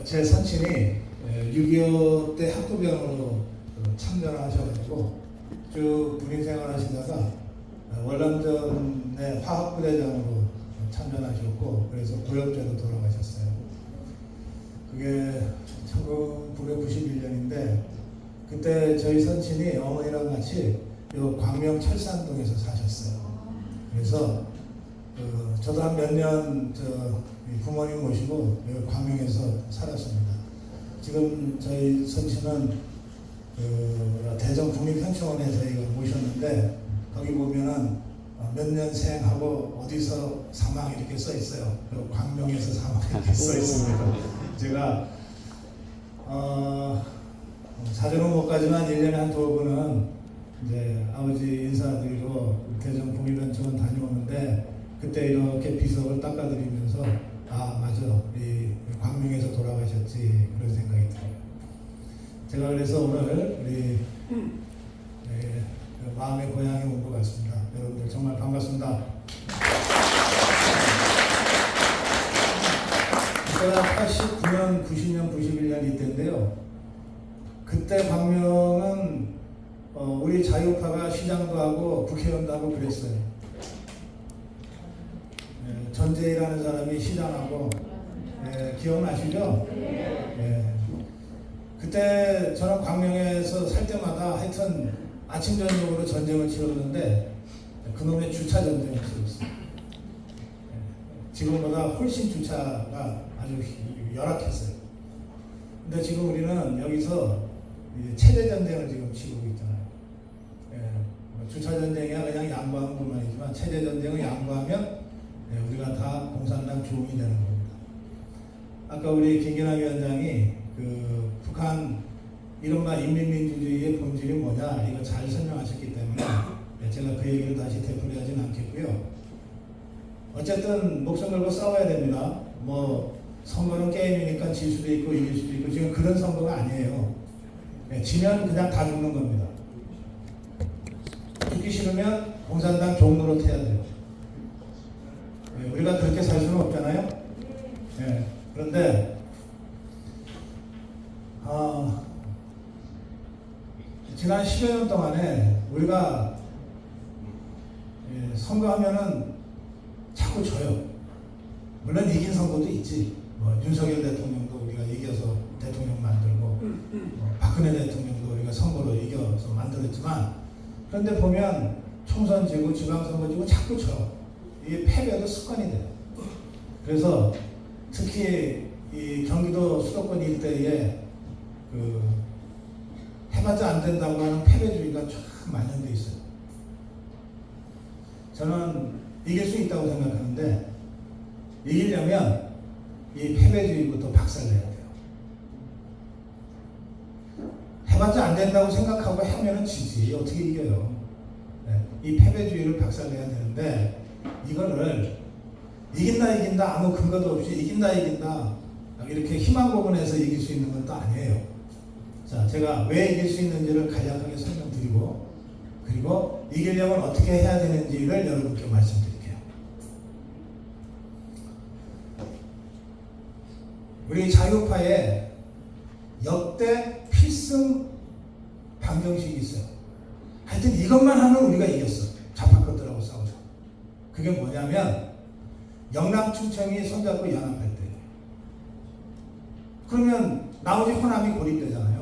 제 사친이 6.25 때 학부병으로 참전을 하셔가지고 쭉 군인 생활하시다가 월남전의 화학부대장으로 참전하셨고, 그래서 고엽제로 돌아가셨어요. 그게 1991년인데 그때 저희 선친이 어머니랑 같이 요 광명 철산동에서 사셨어요. 그래서 저도 한 몇 년 부모님 모시고 여기 광명에서 살았습니다. 지금 저희 선친은 대전 국립현충원에 저희가 모셨는데 거기 보면은 몇 년생하고 어디서 사망 이렇게 써 있어요. 광명에서 사망 이렇게 써 있습니다. 제가 자주는 못 가지만 1년에 한 2번은 이제 아버지 인사드리러 대전 국립현충원 다녀오는데 그때 이렇게 비석을 닦아드리면서 맞아, 이 광명에서 돌아가셨지, 그런 생각이 들어요. 제가 그래서 오늘 우리 마음의 고향에 온 것 같습니다. 여러분들 정말 반갑습니다. 제가 89년, 90년, 91년 이때인데요. 그때 광명은 우리 자유파가 시장도 하고 국회의원도 하고 그랬어요. 전재희라는 사람이 시장하고, 기억나시죠? 그때 저는 광명에서 살 때마다 하여튼 아침 저녁으로 전쟁을 치렀는데 그놈의 주차 전쟁을 치렀어요. 지금보다 훨씬 주차가 아주 열악했어요. 근데 지금 우리는 여기서 체제 전쟁을 지금 치르고 있잖아요. 주차 전쟁이야 그냥 양보하는 것만이지만 체제 전쟁을 양보하면 우리가 다 공산당 조응이 되는 겁니다. 아까 우리 김기남 위원장이 북한 이른바 인민민주주의의 본질이 뭐냐 이거 잘 설명하셨기 때문에 제가 그 얘기를 다시 되풀이하지는 않겠고요. 어쨌든 목숨 걸고 싸워야 됩니다. 뭐 선거는 게임이니까 질 수도 있고 이길 수도 있고 지금 그런 선거가 아니에요. 지면 그냥 다 죽는 겁니다. 죽기 싫으면 공산당 종로로 태야 돼요. 우리가 그렇게 살 수는 없잖아요. 그런데 지난 10여 년 동안에 우리가 선거하면은 자꾸 져요. 물론 이긴 선거도 있지. 윤석열 대통령도 우리가 이겨서 대통령 만들고 박근혜 대통령도 우리가 선거로 이겨서 만들었지만, 그런데 보면 총선 지고 지방선거 지고 자꾸 져. 이게 패배도 습관이 돼요. 그래서 특히 이 경기도 수도권 일대에 해봤자 안 된다고 하는 패배주의가 참 만연돼 있어요. 저는 이길 수 있다고 생각하는데 이기려면 이 패배주의부터 박살내야 돼요. 해봤자 안 된다고 생각하고 하면은 지지 어떻게 이겨요. 이 패배주의를 박살내야 되는데 이거를 이긴다 아무 근거도 없이 이긴다 이렇게 희망 고문해서 이길 수 있는 것도 아니에요. 자, 제가 왜 이길 수 있는지를 간략하게 설명드리고, 그리고 이기려면 어떻게 해야 되는지를 여러분께 말씀드릴게요. 우리 자유파에 역대 필승 방정식이 있어요. 하여튼 이것만 하면 우리가 이겼어. 좌파 것들하고 싸워서. 그게 뭐냐면 영남 충청이 손잡고 연합할 때, 그러면 나머지 호남이 고립되잖아요.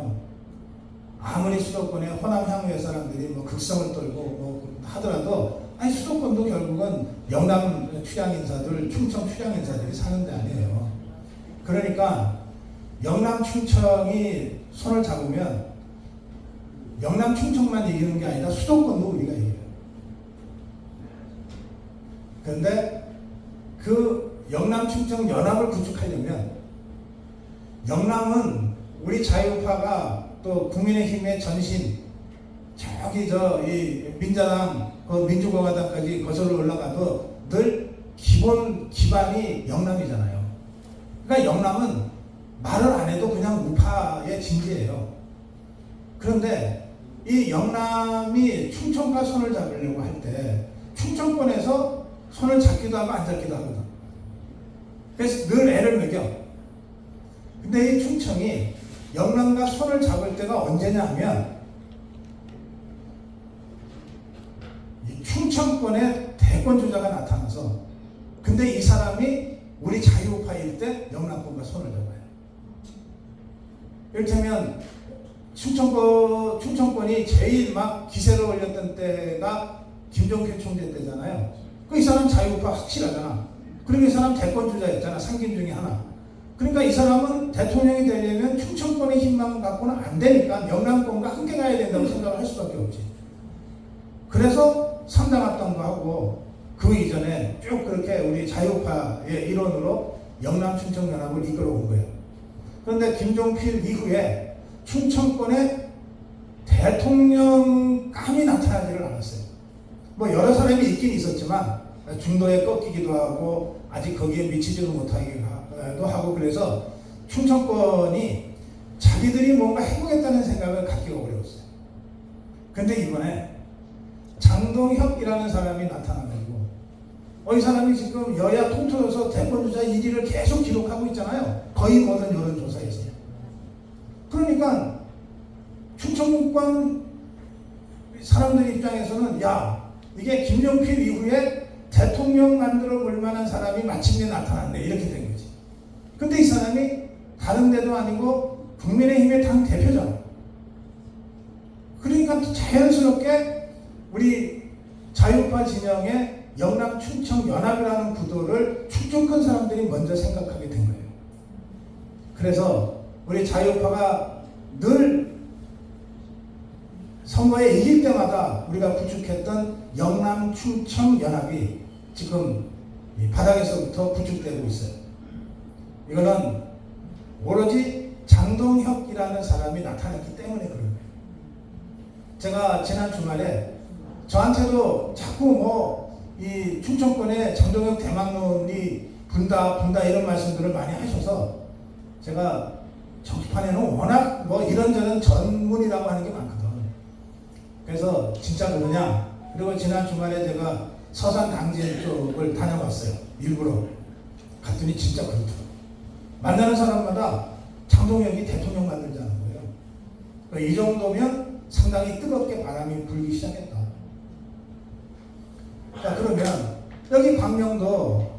아무리 수도권에 호남 향후의 사람들이 극성을 떨고 하더라도 수도권도 결국은 영남 출향 인사들, 충청 출향 인사들이 사는 데 아니에요. 그러니까 영남 충청이 손을 잡으면 영남 충청만 이기는 게 아니라 수도권도 우리가 이겨요. 그런데 그 영남 충청 연합을 구축하려면 영남은 우리 자유파가 또 국민의힘의 전신 저기 이 민자당 민주공화당까지 거슬러 올라가도 늘 기본 기반이 영남이잖아요. 그러니까 영남은 말을 안 해도 그냥 우파의 진지예요. 그런데 이 영남이 충청과 손을 잡으려고 할 때 충청권에서 손을 잡기도 하고 안 잡기도 하거든. 그래서 늘 애를 먹여. 근데 이 충청이 영남과 손을 잡을 때가 언제냐 하면 이 충청권의 대권주자가 나타나서, 근데 이 사람이 우리 자유파일 때 영남권과 손을 잡아요. 이를테면 충청권이 제일 막 기세를 올렸던 때가 김종필 총재 때잖아요. 이 사람 자유파 확실하잖아. 그리고 이 사람 대권주자였잖아. 상김 중에 하나. 그러니까 이 사람은 대통령이 되려면 충청권의 힘만 갖고는 안 되니까 영남권과 함께 가야 된다고 생각을 할 수밖에 없지. 그래서 삼당합당도 하고 그 이전에 쭉 그렇게 우리 자유파의 일원으로 영남 충청연합을 이끌어온 거예요. 그런데 김종필 이후에 충청권에 대통령감이 나타나지를 않았어요. 뭐 여러 사람이 있긴 있었지만 중도에 꺾이기도 하고 아직 거기에 미치지도 못하기도 하고, 그래서 충청권이 자기들이 뭔가 해보겠다는 생각을 갖기가 어려웠어요. 근데 이번에 장동혁이라는 사람이 나타나가지고 이 사람이 지금 여야 통틀어서 대권주자 1위를 계속 기록하고 있잖아요. 거의 모든 여론조사에서. 그러니까 충청권 사람들 입장에서는 야, 이게 김종필 이후에 대통령 만들어 볼 만한 사람이 마침내 나타났네, 이렇게 된 거지. 근데 이 사람이 다른 데도 아니고 국민의힘의 당 대표잖아. 그러니까 자연스럽게 우리 자유파 진영의 영남 충청 연합이라는 구도를 충청권 사람들이 먼저 생각하게 된 거예요. 그래서 우리 자유파가 늘 선거에 이길 때마다 우리가 구축했던 영남 충청 연합이 지금 바닥에서부터 구축되고 있어요. 이거는 오로지 장동혁이라는 사람이 나타났기 때문에 그런 거예요. 제가 지난 주말에 저한테도 자꾸 이 충청권에 장동혁 대망론이 분다 이런 말씀들을 많이 하셔서, 제가 정치판에는 워낙 이런저런 전문이라고 하는 게 많거든. 그래서 진짜 그러냐? 그리고 지난 주말에 제가 서산 당진 쪽을 다녀왔어요. 일부러. 갔더니 진짜 그렇더라고요. 만나는 사람마다 장동혁이 대통령 만들자는 거예요. 이 정도면 상당히 뜨겁게 바람이 불기 시작했다. 자, 그러면 여기 광명도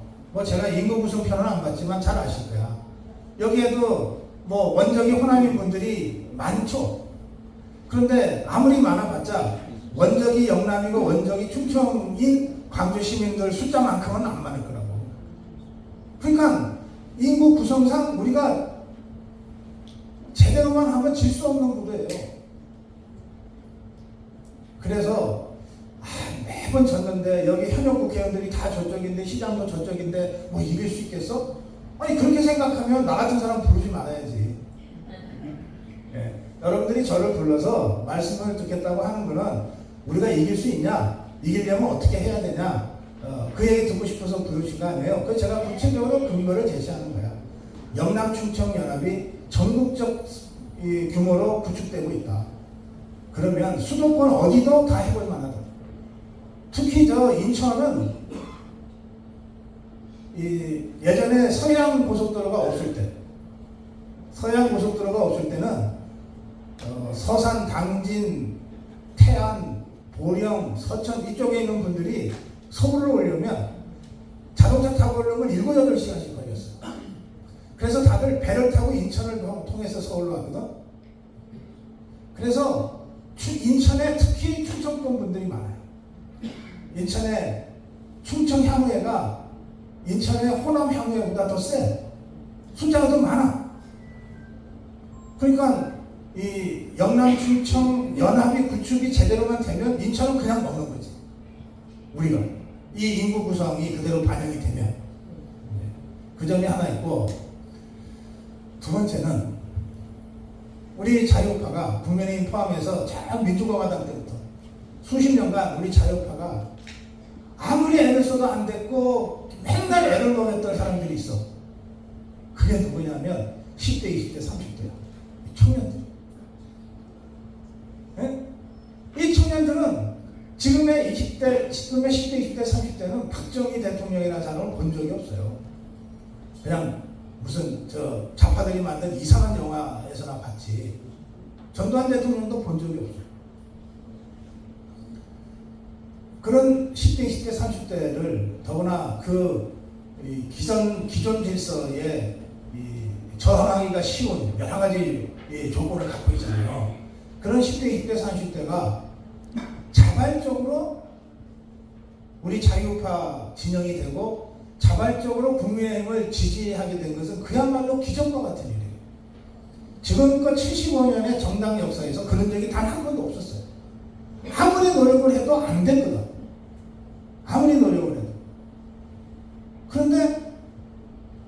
제가 인구 구성표는 안 봤지만 잘 아실 거야. 여기에도 원적이 호남인 분들이 많죠. 그런데 아무리 많아봤자 원적이 영남이고 원적이 충청인 광주 시민들 숫자만큼은 안 많을 거라고. 그러니까 인구 구성상 우리가 제대로만 하면 질 수 없는 구도예요. 그래서 매번 졌는데 여기 현역 국회의원들이 다 저쪽인데 시장도 저쪽인데 이길 수 있겠어? 아니, 그렇게 생각하면 나 같은 사람 부르지 말아야지. 네. 여러분들이 저를 불러서 말씀을 듣겠다고 하는 거는 우리가 이길 수 있냐? 이기려면 어떻게 해야 되냐? 그 얘기 듣고 싶어서 부르신 거 아니에요. 그래서 제가 구체적으로 근거를 제시하는 거야. 영남 충청 연합이 전국적 규모로 구축되고 있다. 그러면 수도권 어디도 다 해볼 만하다. 특히 인천은 예전에 서해안 고속도로가 없을 때는 서산, 당진, 태안, 보령, 서천 이쪽에 있는 분들이 서울로 오려면 자동차 타고 오려면 7, 8시간씩 걸렸어요. 그래서 다들 배를 타고 인천을 통해서 서울로 가거든. 그래서 인천에 특히 충청권 분들이 많아요. 인천에 충청 향후회가 인천의 호남 향후회보다 더 세. 숫자가 더 많아. 그러니까 이 영남 충청 연합이 구축이 제대로만 되면 인천은 그냥 먹는 거지. 우리가 이 인구 구성이 그대로 반영이 되면. 그 점이 하나 있고, 두 번째는 우리 자유파가 국민의힘 포함해서 잘 민주공화당 때부터 수십 년간 우리 자유파가 아무리 애를 써도 안 됐고 맨날 애를 먹였던 사람들이 있어. 그게 누구냐면 10대, 20대, 30대야. 청년들. 네? 이 청년들은 지금의 10대, 20대, 30대는 박정희 대통령이라는 사람을 본 적이 없어요. 그냥 무슨 저 좌파들이 만든 이상한 영화에서나 봤지 전두환 대통령도 본 적이 없어요. 그런 10대, 20대, 30대를 더구나 그 기존 질서에 저항하기가 쉬운 여러 가지 조건을 갖고 있잖아요. 그런 10대, 20대, 30대가 자발적으로 우리 자유우파 진영이 되고 자발적으로 국민의힘을 지지하게 된 것은 그야말로 기적과 같은 일이에요. 지금껏 75년의 정당 역사에서 그런 적이 단 한 번도 없었어요. 아무리 노력을 해도 안 됐거든. 아무리 노력을 해도. 그런데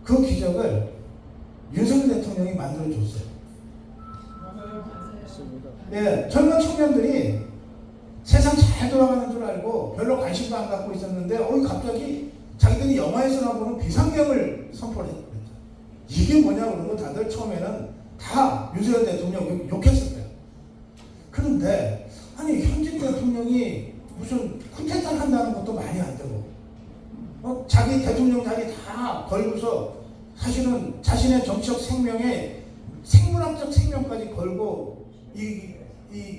그 기적을 윤석열 대통령이 만들어줬어요. 예, 젊은 청년들이 세상 잘 돌아가는 줄 알고 별로 관심도 안 갖고 있었는데 갑자기 자기들이 영화에서 나오는 비상계엄을 선포를 했죠. 이게 뭐냐 그러고 다들 처음에는 다 윤석열 대통령 욕했을 거예요. 그런데 아니 현직 대통령이 무슨 쿠데타를 한다는 것도 말이 안 되고 자기 대통령 자리 다 걸고서 사실은 자신의 정치적 생명에 생물학적 생명까지 걸고 이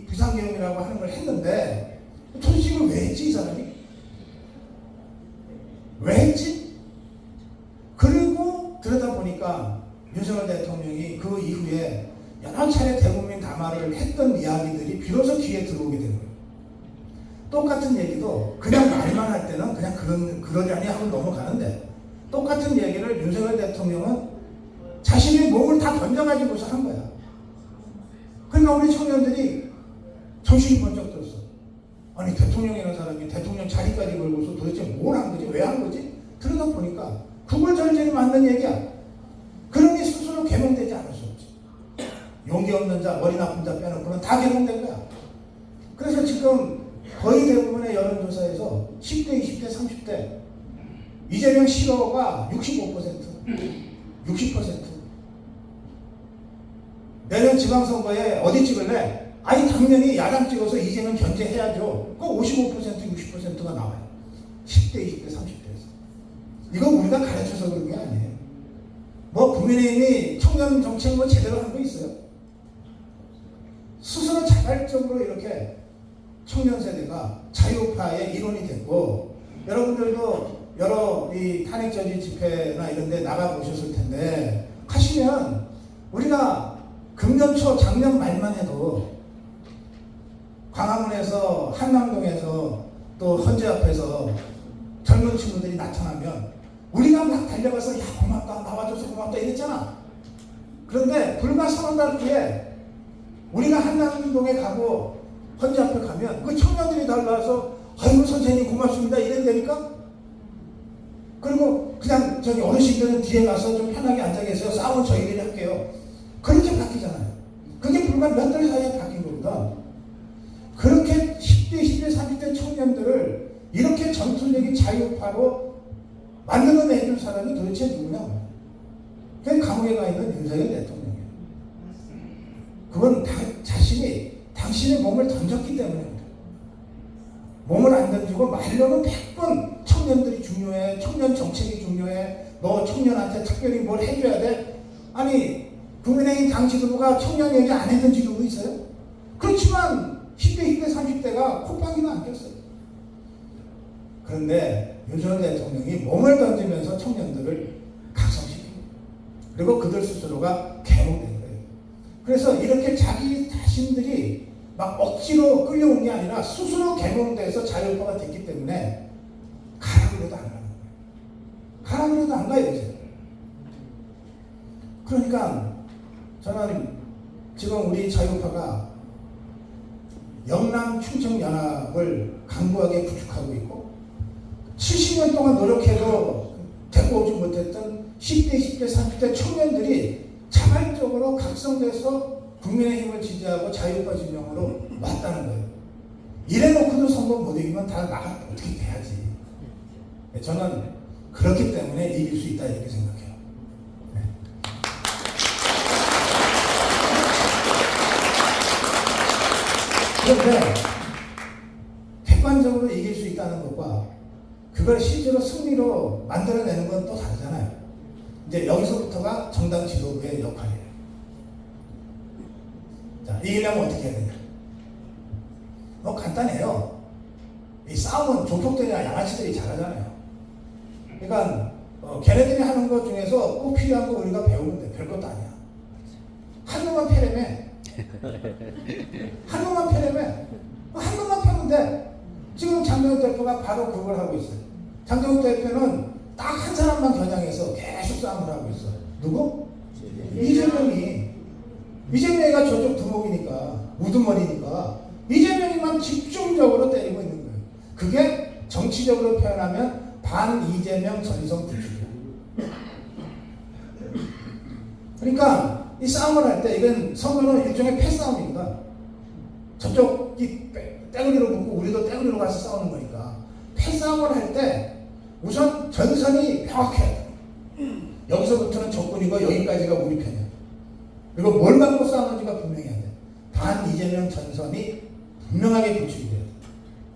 비상계엄이라고 하는 걸 했는데 도대체 왜 했지 이 사람이? 왜 했지? 그리고 그러다 보니까 윤석열 대통령이 그 이후에 여러 차례 대국민 담화를 했던 이야기들이 비로소 귀에 들어오게 된 거예요. 똑같은 얘기도 그냥 말만 할 때는 그냥 그러려니 하고 넘어가는데 똑같은 얘기를 윤석열 대통령은 자신의 몸을 다 던져가지고서 한 거야. 그러니까 우리 청년들이 정신이 번쩍 들었어. 아니 대통령이라는 사람이 대통령 자리까지 걸고서 도대체 뭘 한 거지? 왜 한 거지? 들어다 보니까 구골절절이 맞는 얘기야. 그러니 스스로 개몽되지 않을 수 없지. 용기 없는 자, 머리 나쁜 자 빼놓고는 다 개몽된 거야. 그래서 지금 거의 대부분의 여론조사에서 10대, 20대, 30대 이재명 싫어가 65%, 60%. 내년 지방선거에 어디 찍을래? 아니 당연히 야당 찍어서 이재명 견제해야죠. 그 55%, 60%가 나와요. 10대, 20대, 30대에서. 이거 우리가 가르쳐서 그런 게 아니에요. 뭐 국민의힘이 청년 정책 뭐 제대로 한 거 있어요? 스스로 자발적으로 이렇게 청년 세대가 자유파의 일원이 됐고 여러분들도 여러 이 탄핵 저지 집회나 이런 데 나가 보셨을 텐데 가시면 우리가 금년 초 작년 말만 해도 광화문에서 한남동에서 또 헌재 앞에서 젊은 친구들이 나타나면 우리가 막 달려가서 야 고맙다 나와줘서 고맙다 이랬잖아. 그런데 불과 서너 달 뒤에 우리가 한남동에 가고 헌재 앞에 가면 그 청년들이 달라와서 아이고 선생님 고맙습니다 이랬다니까. 그리고 그냥 저기 어르신들은 뒤에 가서 좀 편하게 앉아 계세요. 싸움은 저희들이 할게요. 그렇게 바뀌잖아요. 그게 불과 몇 달 사이에 바뀐 거거든. 그렇게 10대, 20대, 30대 청년들을 이렇게 전투적인 자유파로 만들어내줄 사람이 도대체 누구냐? 그게 감옥에 가 있는 윤석열 대통령이에요. 그건 자신이 당신의 몸을 던졌기 때문입니다. 몸을 안 던지고 말로는 100번 청년들이 중요해, 청년 정책이 중요해, 너 청년한테 특별히 뭘 해줘야 돼. 아니 국민의힘 당 지도부가 청년 얘기 안 했던 지도부 있어요? 그렇지만 10대, 20대, 30대가 콧방귀는 안 꼈어요. 그런데 윤석열 대통령이 몸을 던지면서 청년들을 각성시키고 그리고 그들 스스로가 개몽된 거예요. 그래서 이렇게 자기 자신들이 막 억지로 끌려온 게 아니라 스스로 개몽돼서 자유파가 됐기 때문에 가라 그래도 안 가는 거예요. 가라 그래도 안 가요 이제. 그러니까 저는 지금 우리 자유파가 영남 충청 연합을 강구하게 구축하고 있고 70년 동안 노력해도 데리고 오지 못했던 10대, 20대, 30대 청년들이 자발적으로 각성돼서 국민의힘을 지지하고 자유파 진영으로 왔다는 거예요. 이래놓고도 선거 못 이기면 다 나가 어떻게 돼야지. 저는 그렇기 때문에 이길 수 있다 이렇게 생각해요. 네. 그런데 객관적으로 이길 수 있다는 것과 그걸 실제로 승리로 만들어내는 건 또 다르잖아요. 이제 여기서부터가 정당 지도부의 역할이에요. 자, 이기려면 어떻게 해야 되냐? 간단해요. 이 싸움은 조폭들이나 양아치들이 잘하잖아요. 그러니까 걔네들이 하는 것 중에서 꼭 필요한 거 우리가 배우면 돼. 별것도 아니야. 한 놈만 패려면 한 놈만 패면 돼. 지금 장동혁 대표가 바로 그걸 하고 있어요. 장동혁 대표는 딱 한 사람만 겨냥해서 계속 싸움을 하고 있어요. 누구? 이재명이. 이재명이가 저쪽 두목이니까, 우두머리니까 이재명이만 집중적으로 때리고 있는 거예요. 그게 정치적으로 표현하면 반 이재명 전성 구축이에요. 그러니까 이 싸움을 할 때 이건 선거는 일종의 패싸움입니다. 저쪽이 떼구리로 붙고 우리도 떼구리로 가서 싸우는 거니까 패싸움을 할 때 우선 전선이 명확해야 돼. 여기서부터는 적군이고 여기까지가 우리 편이야. 그리고 뭘 갖고 싸우는지가 분명해야 돼. 반 이재명 전선이 분명하게 구축이 돼요.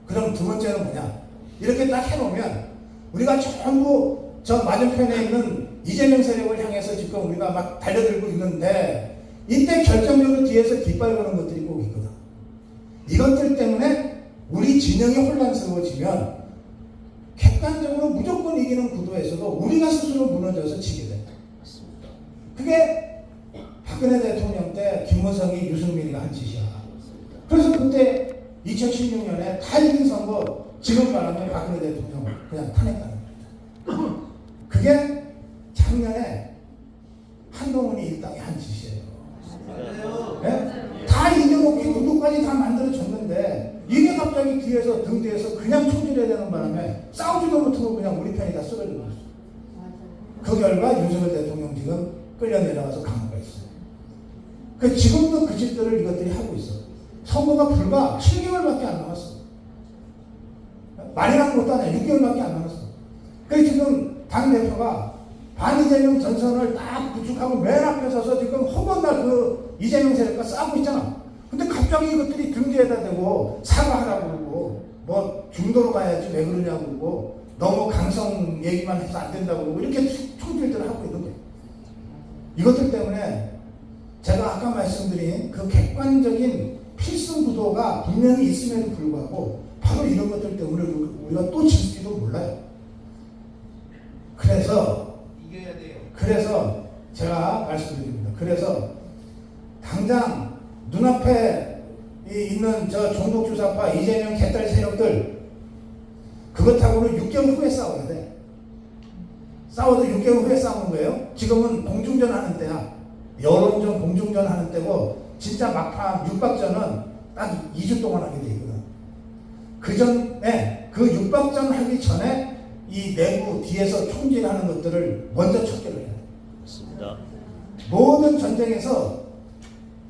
그럼 두 번째는 뭐냐? 이렇게 딱 해놓으면 우리가 전부 저 맞은편에 있는 이재명 세력을 향해서 지금 우리가 막 달려들고 있는데 이때 결정적으로 뒤에서 뒷발 거는 것들이 꼭 있거든. 이것들 때문에 우리 진영이 혼란스러워지면 객관적으로 무조건 이기는 구도에서도 우리가 스스로 무너져서 지게 된다. 그게 박근혜 대통령 때 김무성이 유승민이가 한 짓이야. 그래서 그때 2016년에 다 이긴 선거 지금 말하면 박근혜 대통령을 그냥 탄핵하는 겁니다. 그게 작년에 한동훈이 일당이 한 짓이에요. 네? 다 이겨놓기 구도까지 다 만들어졌는데 이게 갑자기 뒤에서 등 뒤에서 그냥 총질해야 되는 바람에 싸우지도 못하고 그냥 우리 편이 다 쓰러져 버렸어요. 그 결과 윤석열 대통령 지금 끌려 내려가서 감옥에 있어요. 그 지금도 그 짓들을 이것들이 하고 있어. 선거가 불과 7개월밖에 안 남았어. 말이라는 것도 아니야. 6개월밖에 안 남았어. 그래서 지금 당대표가 반이재명 전선을 딱 구축하고 맨 앞에 서서 지금 허건날 그 이재명 세력과 싸우고 있잖아. 근데 갑자기 이것들이 등 뒤에다 대고 사과하라고 그러고 뭐 중도로 가야지 왜 그러냐고 그러고 너무 강성 얘기만 해서 안 된다고 그러고 이렇게 총질들을 하고 있는 거예요. 이것들 때문에 제가 아까 말씀드린 그 객관적인 필승 구도가 분명히 있음에도 불구하고 바로 이런 것들 때문에 우리가 또 질지도 몰라요. 그래서 제가 말씀드립니다. 그래서 당장 눈앞에 있는 저 종북주사파 이재명 개딸 세력들 그것하고는 6개월 후에 싸워야 돼. 싸워도 6개월 후에 싸우는 거예요. 지금은 공중전 하는 때야. 여론전 공중전 하는 때고 진짜 막판 육박전은 딱 2주 동안 하게 돼 있거든. 그 전에 그 육박전 하기 전에 이 내부 뒤에서 총질하는 것들을 먼저 척결을 해야 돼. 맞습니다. 모든 전쟁에서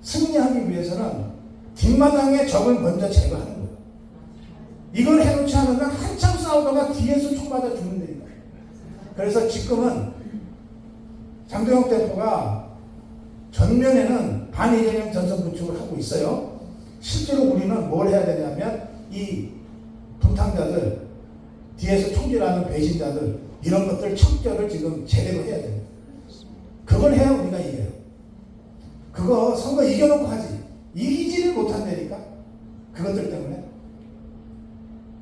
승리하기 위해서는 뒷마당의 적을 먼저 제거하는 거예요. 이걸 해놓지 않으면 한참 싸우다가 뒤에서 총 맞아 죽는 데입니다. 그래서 지금은 장동혁 대표가 전면에는 반이재명 전선 구축을 하고 있어요. 실제로 우리는 뭘 해야 되냐면 이 분탕자들, 뒤에서 총질하는 배신자들 이런 것들 척결을 지금 제대로 해야 됩니다. 그걸 해야 우리가 이겨요. 그거 선거 이겨놓고 하지. 이기지를 못한다니까. 그것들 때문에.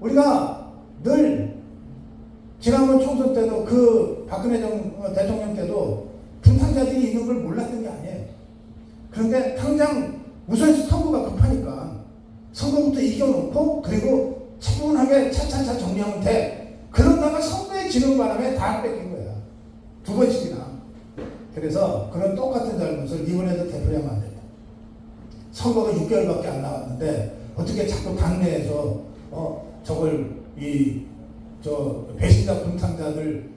우리가 늘 지난번 총선 때도 그 박근혜 대통령 때도 분탕자들이 있는 걸 몰랐던 게 아니에요. 그런데 당장 우선 선거가 급하니까 선거부터 이겨놓고 그리고 차분하게 차차차 정리하면 돼. 그러다가 선거에 지는 바람에 다 뺏긴 거야. 두 번씩이나. 그래서 그런 똑같은 잘못을 이번에도 되풀이하면 안 된다. 선거가 6개월밖에 안 남았는데 어떻게 자꾸 당내에서 저걸 배신자 분탕자들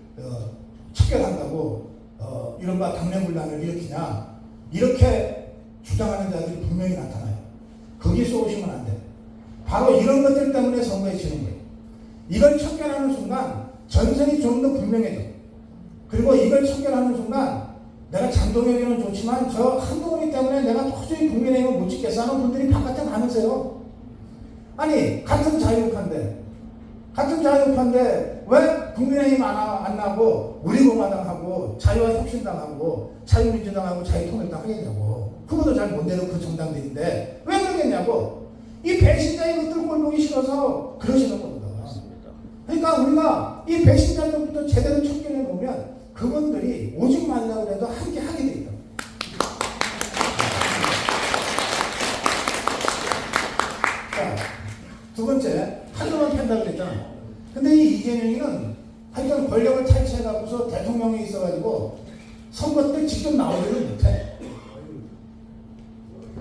척결한다고 이른바 당내 분란을 일으키냐 이렇게 주장하는 자들이 분명히 나타나요. 거기 쏘시면 안 돼. 바로 이런 것들 때문에 선거에 지는 거예요. 이걸 척결하는 순간 전선이 좀 더 분명해져. 그리고 이걸 척결하는 순간 내가 장동혁이는 좋지만 저 한동훈이 때문에 내가 도저히 국민의힘을 못 지겠어 하는 분들이 바깥에 많으세요. 아니 같은 자유한데 같은 자유파인데 왜 국민의힘 안 나고 우리 공화당하고 자유와 혁신당하고 자유민주당하고 자유통일당 하겠냐고. 후보도 잘 못 내는 그 정당들인데 왜 그러겠냐고. 이 배신자 이것들 꼴보기 싫어서 그러시는 겁니다. 그러니까 우리가 이 배신자들부터 제대로 척결해 보면 그분들이 오직 만나고 해도 함께 하게 돼 있다. 자, 두 번째, 한동안 팬다고 그랬잖아. 근데 이 이재명이는 하여튼 권력을 탈취해갖고서 대통령이 있어가지고 선거 때 직접 나오지를 못해.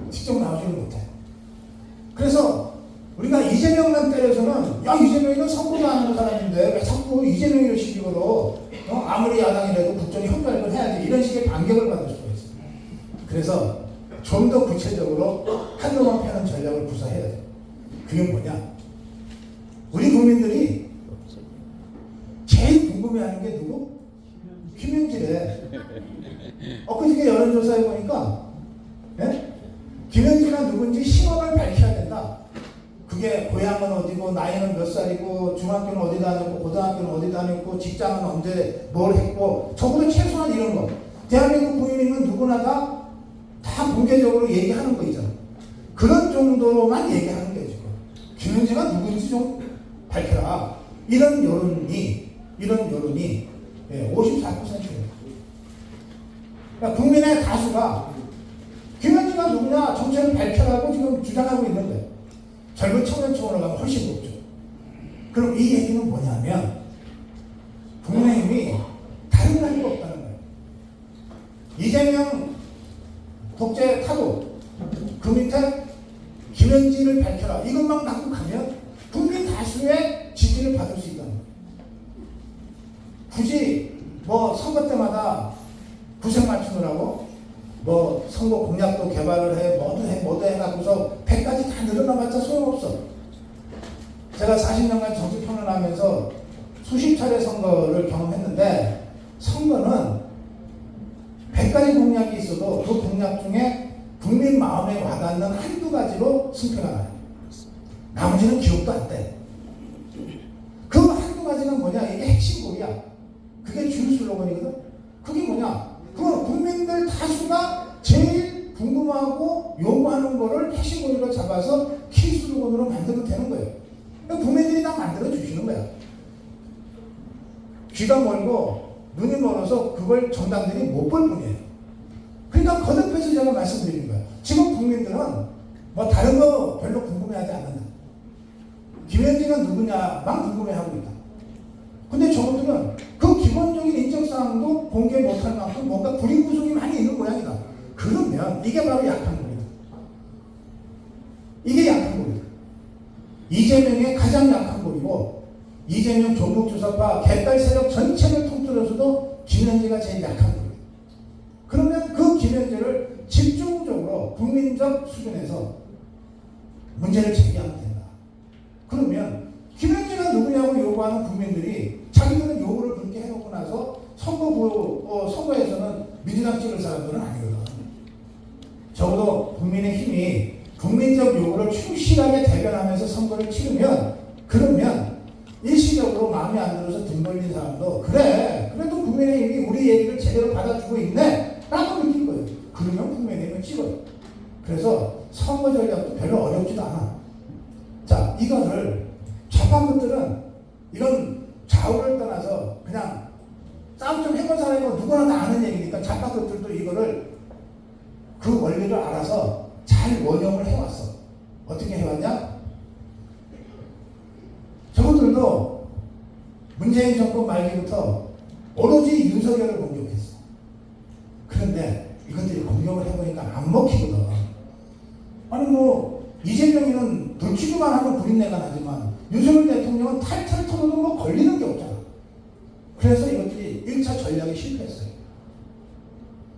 직접 나오지를 못해. 그래서 우리가 이재명만 때려서는 야 이재명이는 선거도 안 하는 사람인데 왜 자꾸 이재명이를 시비 걸어. 아무리 야당이라도 국정이 협력을 해야지. 이런 식의 반격을 받을 수가 있어. 그래서 좀 더 구체적으로 한동안 패는 전략을 구사해야 돼. 그게 뭐냐? 우리 국민들이 제일 궁금해하는 게 누구? 김현지래. 엊그저께 여론조사해 보니까 네? 김현지가 누군지 신원을 밝혀야 된다. 그게 고향은 어디고 나이는 몇 살이고 중학교는 어디 다녔고 고등학교는 어디 다녔고 직장은 언제 뭘 했고 적어도 최소한 이런 거. 대한민국 국민은 누구나 다 공개적으로 얘기하는 거 있잖아. 그런 정도로만 얘기하는 게 지금. 김현지가 누군지 좀 밝혀라. 이런 여론이 54%예요. 그러니까 국민의 다수가 김현지가 누구냐 정체를 밝혀라고 지금 주장하고 있는데 젊은 청년층으로 가면 훨씬 높죠. 그럼 이 얘기는 뭐냐면 국민의힘이 다른 날이 없다는 거예요. 이재명 독재 타도 그 밑에 김현지를 밝혀라. 이것만 갖고 가면 국민 다수의 지지를 받을 수 있다는 거예요. 굳이 뭐 선거 때마다 구색 맞추느라고 뭐 선거 공약도 개발을 해 뭐도 해갖고서 100가지 다 늘어나봤자 소용없어. 제가 40년간 정치평론을 하면서 수십 차례 선거를 경험했는데 선거는 100가지 공약이 있어도 그 공약 중에 국민 마음에 와닿는 한두 가지로 승패가 나요. 나머지는 기억도 안 돼. 그 한두 가지가 뭐냐? 이게 핵심고리야. 그게 주요 슬로건이거든. 그게 뭐냐? 그건 국민들 다수가 제일 궁금하고 요구하는 거를 핵심고리로 잡아서 키 슬로건으로 만들면 되는 거예요. 그러니까 국민들이 다 만들어 주시는 거야. 귀가 멀고 눈이 멀어서 그걸 정당들이 못 볼 뿐이에요. 그러니까 거듭해서 제가 말씀드리는 거예요. 지금 국민들은 뭐 다른 거 별로 궁금해하지 않는다. 김현지가 누구냐만 궁금해하고 있다. 근데 저것들은 그 기본적인 인적사항도 공개 못할 만큼 뭔가 구리구속이 많이 있는 모양이다. 그러면 이게 바로 약한 겁니다. 이게 약한 겁니다. 이재명의 가장 약한 겁이고 이재명 조국주사파 개딸 세력 전체를 통틀어서도 김현지가 제일 약한 겁니다. 그러면 그 김현지를 집중적으로 국민적 수준에서 문제를 제기하면 된다. 그러면 김현지가 누구냐고 요구하는 국민들이 자기들은 요구를 그렇게 해놓고 나서 선거에서는 민주당 찍을 사람들은 아니거든. 적어도 국민의힘이 국민적 요구를 충실하게 대변하면서 선거를 치르면 그러면 일시적으로 마음에 안 들어서 등 걸린 사람도 그래 그래도 국민의힘이 우리 얘기를 제대로 받아주고 있네 라고 느낄 거예요. 그러면 국민의힘을 찍어요. 그래서 선거 전략도 별로 어렵지도 않아. 자, 이거를 좌파 것들은 이런 좌우를 떠나서 그냥 싸움 좀 해본 사람이 누구나 다 아는 얘기니까 좌파 것들도 이거를 그 원리를 알아서 잘 원용을 해왔어. 어떻게 해왔냐? 저것들도 문재인 정권 말기부터 오로지 윤석열을 공격했어. 그런데 이것들이 공격을 해보니까 안 먹히거든. 아니 뭐 이재명이는 들추기만 하면 구린내가 나지만 윤석열 대통령은 탈탈 털어도 뭐 걸리는 게 없잖아. 그래서 이것들이 1차 전략이 실패했어요.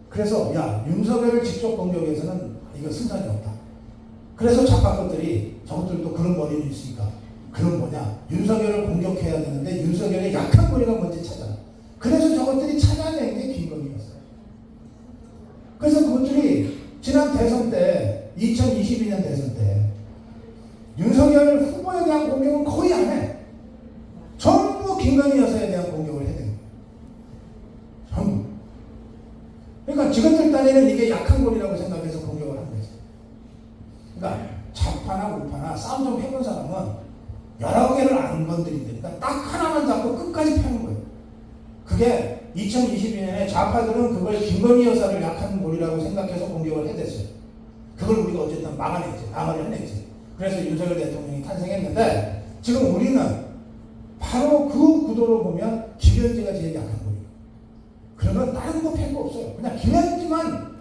그래서 야 윤석열을 직접 공격해서는 이거 승산이 없다. 그래서 좌파 것들이 저것들도 그런 머리는 있으니까 그런 뭐냐 윤석열을 공격해야 되는데 윤석열의 약한 머리가 먼저 찾아. 그래서 저것들이 찾아낸 게 김건희였어요. 그래서 그것들이 지난 대선 때 2022년 대선 때 윤석열 후보에 대한 공격은 거의 안 해. 그러니까 지금들 딴에는 이게 약한 골이라고 생각해서 공격을 한 거죠. 그러니까 좌파나 우파나 싸움 좀 해본 사람은 여러 개를 안 건드린다니까 딱 하나만 잡고 끝까지 펴는 거예요. 그게 2022년에 좌파들은 그걸 김건희 여사를 약한 골이라고 생각해서 공격을 해댔어요. 그걸 우리가 어쨌든 막아냈지, 방어를 해냈지. 그래서 윤석열 대통령이 탄생했는데 지금 우리는 바로 그 구도로 보면 김현지가 제일 약한 거예요. 그러면 다른 거 팰 거 없어요. 그냥 김현지만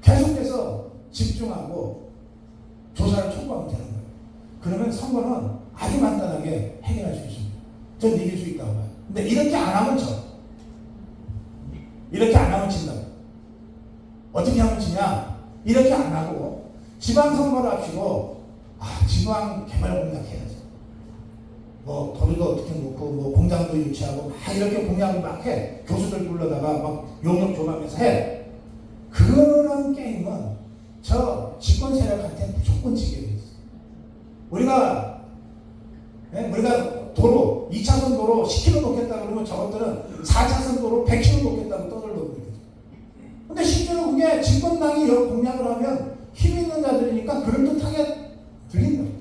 계속해서 집중하고 조사를 촉구하면 되는 거예요. 그러면 선거는 아주 간단하게 해결할 수 있습니다. 전 이길 수 있다고 봐요. 근데 이렇게 안 하면 져. 이렇게 안 하면 진다고. 어떻게 하면 지냐? 이렇게 안 하고 지방선거를 합시고 지방 개발 공약해야지. 뭐 돈도 어떻게 놓고 뭐 공장도 유치하고 막 이렇게 공약을 막 해. 교수들 불러다가 막 용역 줘가면서 해. 그런 게임은 저 집권 세력한테 무조건 지게 돼 있어. 우리가 도로 2차선 도로 10km 놓겠다 그러면 저것들은 4차선 도로 100km 놓겠다고 떠들고 있거든. 근데 실제로 그게 집권당이 공약을 하면 힘 있는 자들이니까 그럴듯하게 들린다.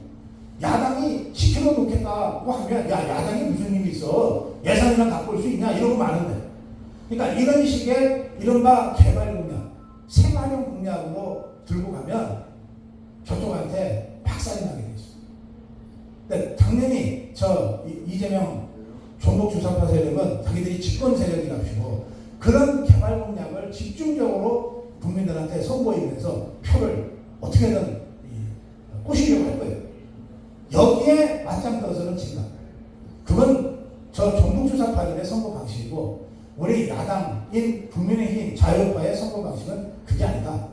야당이 10km 놓겠다고 하면 야당이 무슨 힘이 있어? 예산이나 갖고 올 수 있냐? 이러고 마는데. 그러니까 이런 식의 이른바 개발 공약, 생활용 공약으로 들고 가면 저쪽한테 박살이 나게 돼 있어. 근데 당연히 이재명 종북 주사파 세력은 자기들이 집권 세력이라시고 그런 개발 공약을 집중적으로 국민들한테 선보이면서 표를 어떻게든 꼬시려고 할 거예요. 여기에 맞짱 떠서는 진다. 그건 저 종북주사파들의 선거 방식이고 우리 야당인 국민의힘 자유파의 선거 방식은 그게 아니다.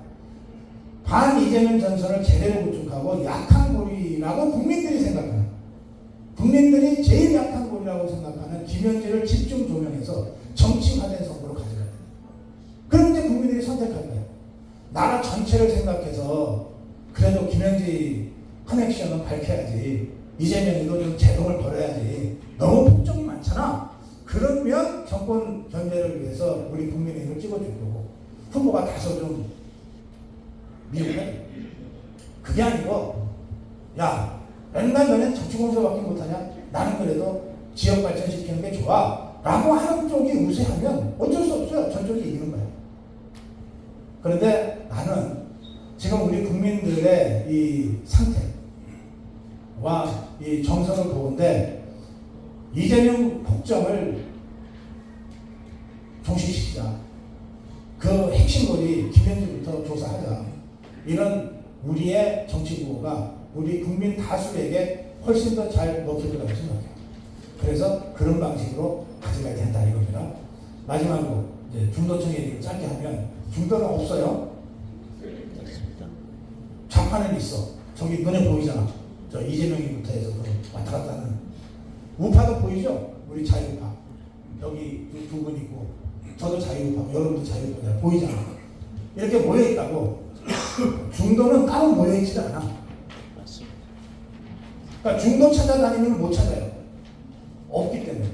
반 이재명 전선을 제대로 구축하고 약한 고리라고 국민들이 생각하는, 국민들이 제일 약한 고리라고 생각하는 김현지를 집중 조명해서 정치화된 선거로 가져가야 된다. 그럼 이제 국민들이 선택할 거예요. 나라 전체를 생각해서 그래도 김현지 커넥션은 밝혀야지. 이재명이도 좀 제동을 걸어야지. 너무 폭정이 많잖아. 그러면 정권 견제를 위해서 우리 국민의힘을 찍어줄 거고 후보가 다소 좀 미흡해. 그게 아니고 야 맨날 너는 정치공세밖에 못하냐? 나는 그래도 지역 발전시키는 게 좋아 라고 하는 쪽이 우세하면 어쩔 수 없어요. 저쪽이 이기는 거야. 그런데 나는 지금 우리 국민들의 이 상태와 이 정서를 보는데 이재명 폭정을 종식시키자. 그 핵심골이 김현지부터 조사하자. 이런 우리의 정치 구호가 우리 국민 다수에게 훨씬 더 잘 먹힐 거라고 생각해요. 그래서 그런 방식으로 가져가야 된다 이겁니다. 마지막으로 이제 중도층 얘기를 짧게 하면 중도는 없어요. 좌파는 있어. 저기 눈에 보이잖아. 저 이재명이부터 해서 왔다 갔다 하는. 우파도 보이죠? 우리 자유파. 여기 두 분 있고 저도 자유파, 여러분도 자유파 보이잖아. 이렇게 모여있다고. 중도는 따로 모여있지 않아. 그러니까 중도 찾아다니면 못 찾아요. 없기 때문에.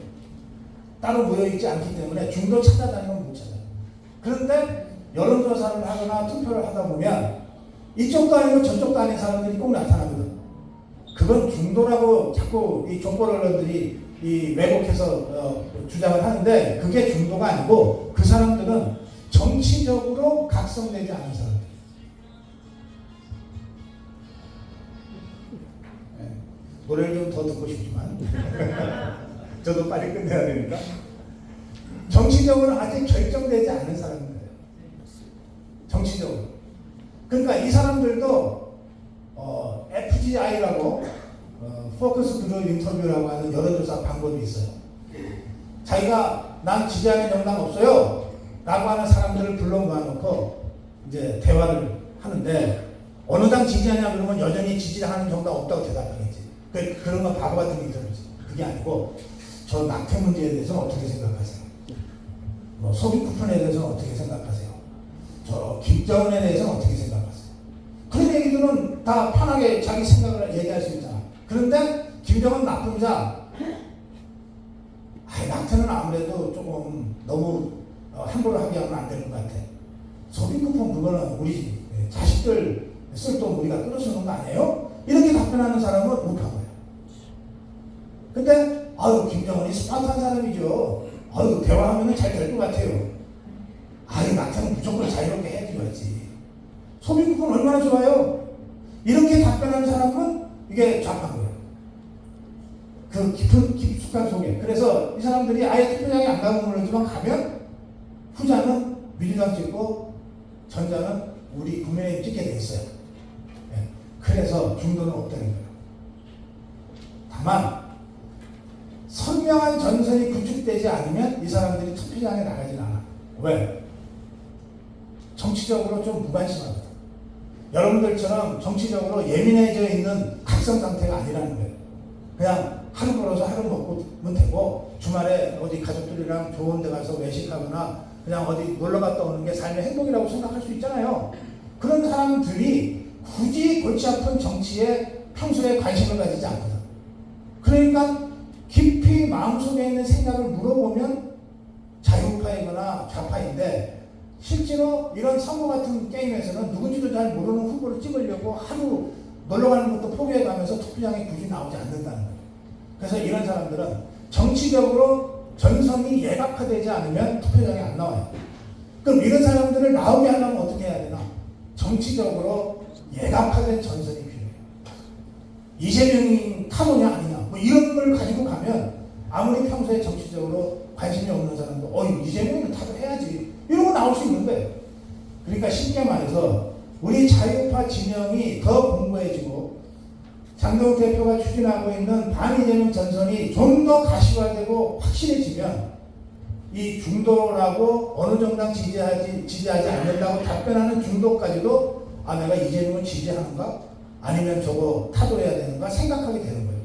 따로 모여있지 않기 때문에 중도 찾아다니면 못 찾아요. 그런데 여론조사를 하거나 투표를 하다 보면 이쪽도 아니고 저쪽도 아닌 사람들이 꼭 나타나거든. 그건 중도라고 자꾸 이 족보 언론들이 이 왜곡해서 주장을 하는데 그게 중도가 아니고 그 사람들은 정치적으로 각성되지 않은 사람들. 네. 노래를 좀 더 듣고 싶지만 저도 빨리 끝내야 되니까 정치적으로 아직 결정되지 않은 사람들이에요. 정치적으로. 그러니까 이 사람들도 FGI라고 포커스 그룹 인터뷰라고 하는 여론조사 방법이 있어요. 자기가 난 지지하는 정당 없어요 라고 하는 사람들을 불러 모아놓고 이제 대화를 하는데 어느 당 지지하냐 그러면 여전히 지지하는 정당 없다고 대답하겠지. 그런 건 바보 같은 인터뷰지. 그게 아니고 저 낙태 문제에 대해서는 어떻게 생각하세요? 뭐 소비 쿠폰에 대해서는 어떻게 생각하세요? 저 김정은에 대해서는 어떻게 생각하세요? 그런 얘기들은 다 편하게 자기 생각을 얘기할 수 있잖아. 그런데 김정은 나쁜 자, 낙태는 아무래도 조금 너무 함부로 하게 하면 가지고는 안 되는 것 같아. 소비 쿠폰 그거는 우리 자식들 쓸 돈 우리가 끌어쓰는 거 아니에요? 이렇게 답변하는 사람은 못한 거예요. 근데 아유 김정은이 스마트한 사람이죠. 아유 대화하면 잘 될 것 같아요. 아유 나한테는 무조건 자유롭게 해줘야지. 소비 쿠폰 얼마나 좋아요? 이렇게 답변하는 사람은 이게 좌파인 거예요. 그 깊숙한 속에. 그래서 이 사람들이 아예 투표장에 안 가면 모르지만 가면 후자는 민주당 찍고 전자는 우리 국민의힘 찍게 돼 있어요. 네. 그래서 중도는 없다는 거예요. 다만 선명한 전선이 구축되지 않으면 이 사람들이 투표장에 나가진 않아. 왜? 정치적으로 좀 무관심하거든. 여러분들처럼 정치적으로 예민해져 있는 각성 상태가 아니라는 거예요. 그냥 하루 벌어서 하루 먹으면 되고 주말에 어디 가족들이랑 좋은 데 가서 외식하거나 그냥 어디 놀러 갔다 오는 게 삶의 행복이라고 생각할 수 있잖아요. 그런 사람들이 굳이 골치 아픈 정치에 평소에 관심을 가지지 않거든. 그러니까 깊이 마음속에 있는 생각을 물어보면 자유파이거나 좌파인데 실제로 이런 선거 같은 게임에서는 누군지도 잘 모르는 후보를 찍으려고 하루 놀러 가는 것도 포기해가면서 투표장에 굳이 나오지 않는다는 거예요. 그래서 이런 사람들은 정치적으로 전선이 예각화되지 않으면 투표장에 안 나와요. 그럼 이런 사람들을 나오게 하려면 어떻게 해야 되나? 정치적으로 예각화된 전선이 필요해요. 이재명이 타도냐 아니냐 뭐 이런 걸 가지고 가면 아무리 평소에 정치적으로 관심이 없는 사람도 이재명은 타도해야지 이러고 나올 수 있는 거예요. 그러니까 쉽게 말해서 우리 자유파 진영이 더 공고해지고 장동욱 대표가 추진하고 있는 반이재명 전선이 좀 더 가시화되고 확실해지면 이 중도라고 어느 정당 지지하지 않는다고 답변하는 중도까지도 내가 이재명을 지지하는가? 아니면 저거 타도해야 되는가? 생각하게 되는 거예요.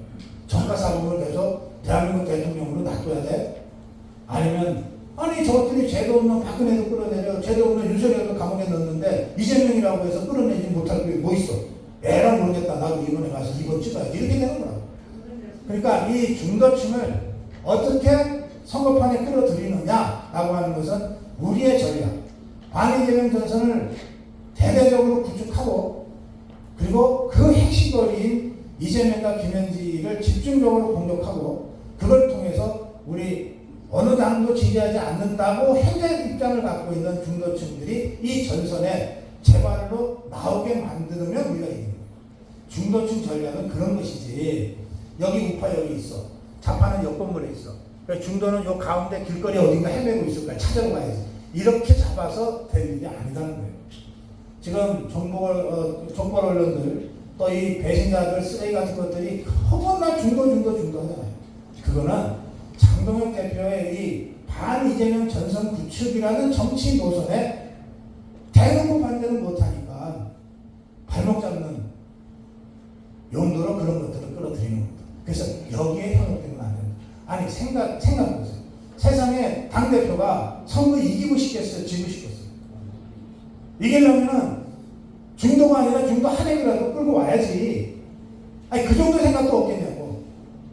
정가사범을 계속 대한민국 대통령으로 놔둬야 돼? 아니면 저것들이 죄도 없는 박근혜도 끌어내려 죄도 없는 윤석열도 감옥에 넣었는데 이재명이라고 해서 끌어내지 못할 게 뭐 있어? 에라 모르겠다. 나도 이번에 가서 이번 찍어야지. 이렇게 되는 거라고. 그러니까 이 중도층을 어떻게 선거판에 끌어들이느냐라고 하는 것은 우리의 전략, 반이재명 전선을 대대적으로 구축하고 그리고 그 핵심거리인 이재명과 김현지를 집중적으로 공격하고 그걸 통해서 우리 어느 당도 지지하지 않는다고 현재 입장을 갖고 있는 중도층들이 이 전선에 제발로 나오게 만들면 우리가 이깁니다. 중도층 전략은 그런 것이지. 여기 우파 여기 있어. 좌파는 옆 건물에 있어. 중도는 요 가운데 길거리 어딘가 헤매고 있을 거야. 찾아러 가야지. 이렇게 잡아서 될 일이 아니라는 거예요. 지금 정보 언론들 또 이 배신자들 쓰레기 같은 것들이 허구나 중도 하잖아요. 그거는 장동혁 대표의 이 반이재명 전선 구축이라는 정치 노선에 대놓고 반대는 못하니까 발목 잡는 용도로 그런 것들을 끌어들이는 겁니다. 그래서 여기에 현혹되면 안 됩니다. 아니 생각해보세요. 세상에 당대표가 선거 이기고 싶겠어요? 지고 싶겠어요? 이기려면은 중도가 아니라 중도 한행이라도 끌고 와야지. 그 정도 생각도 없겠냐고.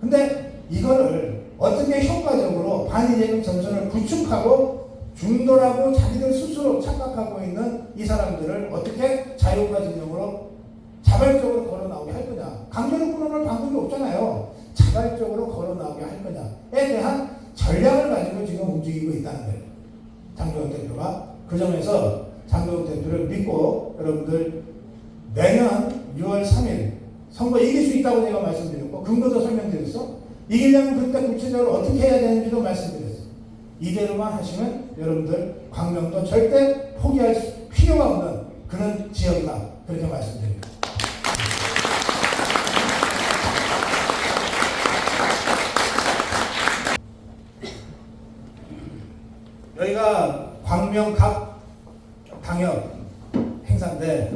근데 이거를 어떻게 효과적으로 반이재명 전선을 구축하고 중도라고 자기들 스스로 착각하고 있는 이 사람들을 어떻게 자유파 진영으로 자발적으로 걸어 나오게 할 거냐. 강제로 끌어낼 방법이 없잖아요. 자발적으로 걸어 나오게 할 거냐에 대한 전략을 가지고 지금 움직이고 있다는 거예요. 장동혁 대표가. 그 점에서 장동혁 대표를 믿고 여러분들 내년 6월 3일 선거 이길 수 있다고 제가 말씀드렸고 근거도 설명드렸어. 이기려면 그때 구체적으로 어떻게 해야 되는지도 말씀드렸어요. 이대로만 하시면 여러분들 광명도 절대 포기할 필요가 없는 그런 지역이다. 그렇게 말씀드립니다. 여기가 광명갑 당협 행사인데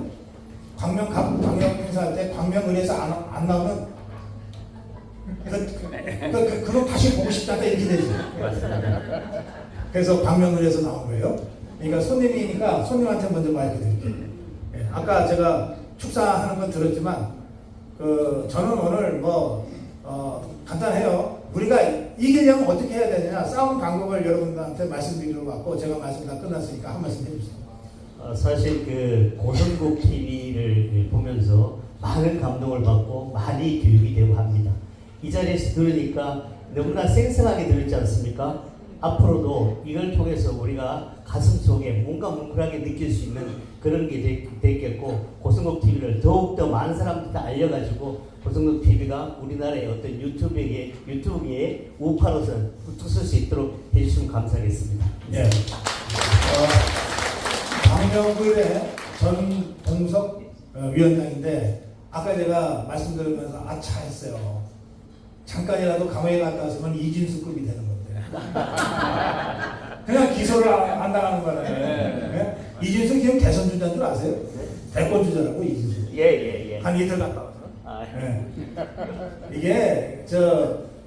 광명갑 당협 행사할 때 광명을에서 안 나오면 그럼 다시 보고 싶다 이렇게 되죠. 그래서 광명을에서 나온 거예요. 그러니까 손님이니까 손님한테 먼저 마이크 드릴게요. 아까 제가 축사하는 건 들었지만 저는 오늘 간단해요. 우리가 이기려면 어떻게 해야 되느냐, 싸움 방법을 여러분들한테 말씀드리러 왔고, 제가 말씀 다 끝났으니까 한 말씀 해주세요. 사실 그 고성국 TV를 보면서 많은 감동을 받고 많이 교육이 되고 합니다. 이 자리에서 들으니까 너무나 생생하게 들었지 않습니까? 앞으로도 이걸 통해서 우리가 가슴 속에 뭔가 뭉클하게 느낄 수 있는 그런 게 됐겠고, 고성국 TV를 더욱더 많은 사람들한테 알려가지고 고성국 TV가 우리나라의 어떤 유튜브계의 우파로서 붙을 수 있도록 해주시면 감사하겠습니다. 네. 강명글의 전동석 위원장인데, 아까 제가 말씀드리면서 아차 했어요. 잠깐이라도 감옥에 갔다 왔으면 이진수급이 되는 건데. 그냥 기소를 안 당하는 거네. 네? 이진수 지금 대선 주자인 줄 아세요? 대권 주자라고, 이진수. 예. 한 이틀 갔다 와서. 네. 이게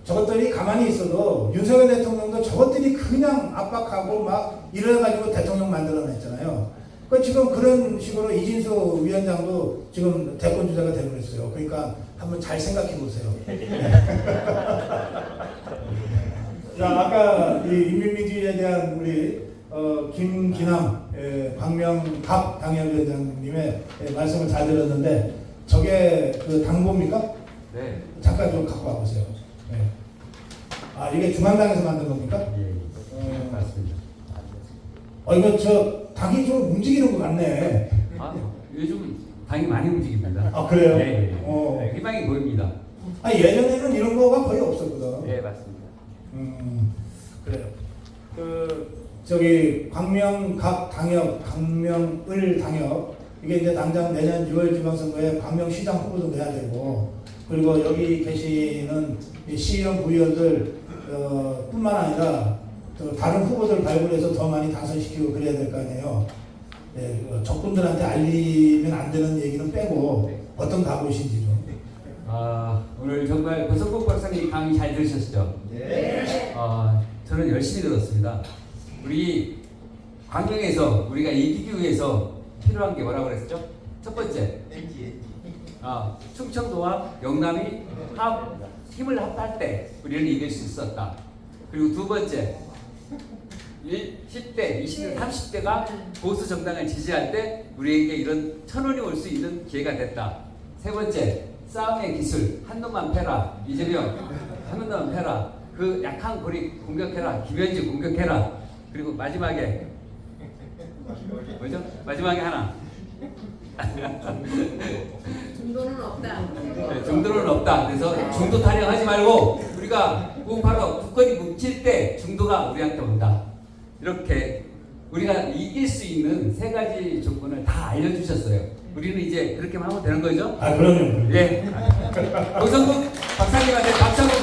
저것들이 가만히 있어도 윤석열 대통령도 저것들이 그냥 압박하고 막 이래가지고 대통령 만들어냈잖아요. 그 지금 그런 식으로 이진수 위원장도 지금 대권 주자가 되고 있어요. 그러니까 한번 잘 생각해 보세요. 자, 아까 이 인민민주주의에 대한 우리 김기남 광명갑 당협위원장님의 말씀을 잘 들었는데, 저게 그 당보입니까? 네. 잠깐 좀 갖고 와보세요. 네. 아, 이게 중앙당에서 만든 겁니까? 예. 맞습니다. 이거 당이 좀 움직이는 것 같네. 요즘 당이 많이 움직입니다. 아, 그래요? 네. 네. 희망이 보입니다. 예전에는 이런 거가 거의 없었거든. 네, 맞습니다. 그래요. 저기 광명갑 당협, 광명을 당협, 이게 이제 당장 내년 6월 지방선거에 광명시장 후보도 내야 되고, 그리고 여기 계시는 시의원, 부의원들 뿐만 아니라 또 다른 후보들 발굴해서 더 많이 당선시키고 그래야 될 거 아니에요. 네, 적군들한테 알리면 안 되는 얘기는 빼고 어떤 각오이신지 좀. 오늘 정말 고성국 박사님 강의 잘 들으셨죠? 네. 저는 열심히 들었습니다. 우리 광명에서 우리가 이기기 위해서 필요한 게 뭐라고 그랬죠? 첫 번째, 충청도와 영남이 힘을 합할 때 우리는 이길 수 있었다. 그리고 두 번째, 10대, 20대, 30대가 보수 정당을 지지할 때 우리에게 이런 천원이 올 수 있는 기회가 됐다. 세 번째, 싸움의 기술, 한 놈만 패라. 이재명, 한 놈만 패라. 그 약한 고리 공격해라. 김현지 공격해라. 그리고 마지막에 뭐죠? 마지막에 하나. 중도는 없다. 네, 중도는 없다. 그래서 중도 타령하지 말고 우리가 바로 국권이 뭉칠 때 중도가 우리한테 온다. 이렇게 우리가 이길 수 있는 세 가지 조건을 다 알려주셨어요. 우리는 이제 그렇게만 하면 되는 거죠? 그럼요. 예. 고성국 박사님한테 박수 한번